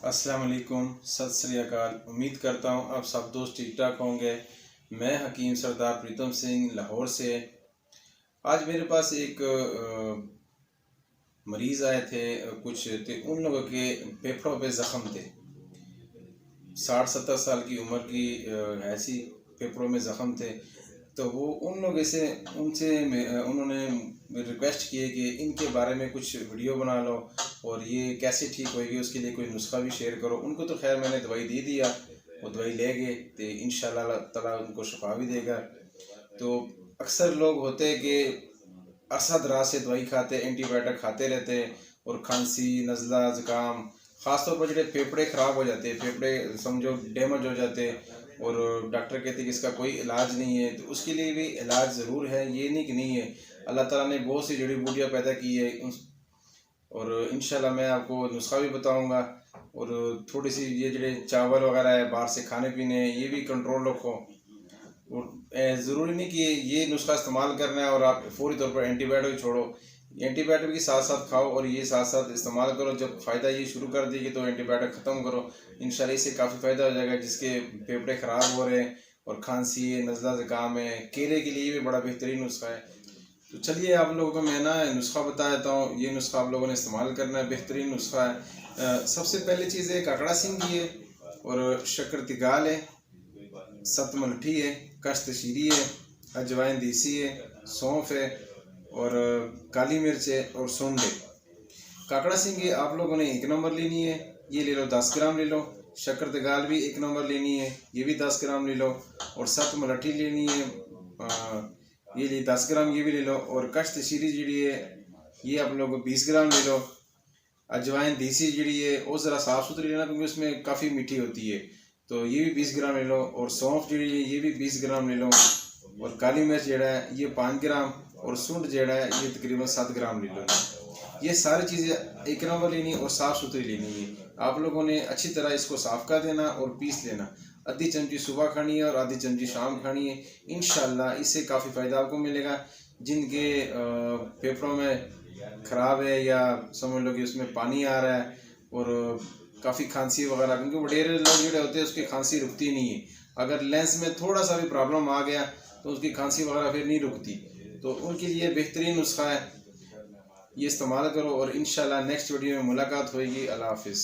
अस्सलाम वालेकुम, सत श्री अकाल। उम्मीद करता हूँ आप सब दोस्त ठीक ठाक होंगे। मैं हकीम सरदार प्रीतम सिंह लाहौर से। आज मेरे पास एक मरीज़ आए थे। कुछ थे उन लोगों के फेफड़ों पे ज़ख़म थे। 60-70 साल की उम्र की ऐसी फेफड़ों में ज़ख़म थे। तो वो उन लोगों से उन्होंने रिक्वेस्ट की है कि इनके बारे में कुछ वीडियो बना लो और ये कैसे ठीक होएगी उसके लिए कोई नुस्खा भी शेयर करो। उनको तो खैर मैंने दवाई दे दिया, वो दवाई ले गए तो इंशाल्लाह ताला उनको शिफा भी देगा। तो अक्सर लोग होते हैं कि अरसा दराज से दवाई खाते, एंटीबायोटिक खाते रहते हैं और खांसी, नज़ला, ज़ुकाम, ख़ासतौर पर जो फेफड़े ख़राब हो जाते हैं, फेफड़े समझो डैमेज हो जाते हैं और डॉक्टर कहते हैं कि इसका कोई इलाज नहीं है, तो उसके लिए भी इलाज ज़रूर है, ये नहीं कि नहीं है। अल्लाह ताला ने बहुत सी जड़ी बूटियाँ पैदा की है और इंशाल्लाह मैं आपको नुस्खा भी बताऊंगा। और थोड़ी सी ये जो चावल वगैरह है बाहर से खाने पीने, ये भी कंट्रोल रखो। और ज़रूरी नहीं कि ये नुस्खा इस्तेमाल करना है और आप फौरी तौर पर एंटीबायोटिक छोड़ो। एंटीबायोटिक के साथ साथ खाओ और ये साथ साथ इस्तेमाल करो। जब फ़ायदा ये शुरू कर देगी तो एंटीबायोटिक ख़त्म करो। इंशाल्लाह इससे काफ़ी फ़ायदा हो जाएगा। जिसके फेफड़े ख़राब हो रहे हैं और खांसी है, नज़ला ज़ुकाम है, केले के लिए भी बड़ा बेहतरीन नुस्खा है। तो चलिए आप लोगों को मैं ना नुस्खा बता देता हूँ। ये नुस्खा आप लोगों ने इस्तेमाल करना है, बेहतरीन नुस्खा है। सबसे पहली चीज़ है काकड़ा सिंगी है और शक्कर तिगाल है, सत मलठी है, कश्त शीरी है, अजवाइन देसी है, सौंफ है और काली मिर्च है और सूंड है। काकड़ा सिंगी आप लोगों ने 1 नंबर लेनी है, ये ले लो 10 ग्राम ले लो। शक्कर तिगाल भी 1 नंबर लेनी है, ये भी 10 ग्राम ले लो। और सत मलठी लेनी है, ये लिए 10 ग्राम, ये भी ले लो। और कश्त शीरी जी है, ये आप लोगों को 20 ग्राम ले लो। अजवाइन देसी जी है वो ज़रा साफ़ सुथरी लेना क्योंकि उसमें काफ़ी मीठी होती है, तो ये भी 20 ग्राम ले लो। और सौंफ जी है ये भी 20 ग्राम ले लो। और काली मिर्च जड़ा है ये 5 ग्राम और सूंड जड़ा है ये तकरीबन 7 ग्राम ले लो। ये सारी चीज़ें 1 नंबर लेनी और साफ़ सुथरी लेनी है। आप लोगों ने अच्छी तरह इसको साफ़ कर देना और पीस लेना। आधी चमची सुबह खानी है और आधी चमची शाम खानी है। इंशाल्लाह इससे काफ़ी फ़ायदा आपको मिलेगा। जिनके फेफड़ों में ख़राब है या समझ लो कि उसमें पानी आ रहा है और काफ़ी खांसी वगैरह, क्योंकि वडेरे लोग जो होते हैं उसकी खांसी रुकती नहीं है। अगर लेंस में थोड़ा सा भी प्रॉब्लम आ गया तो उसकी खांसी वगैरह फिर नहीं रुकती। तो उनके लिए बेहतरीन नुस्खा है, ये इस्तेमाल करो और इंशाल्लाह नेक्स्ट वीडियो में मुलाकात होगी। अल्लाह हाफिज़।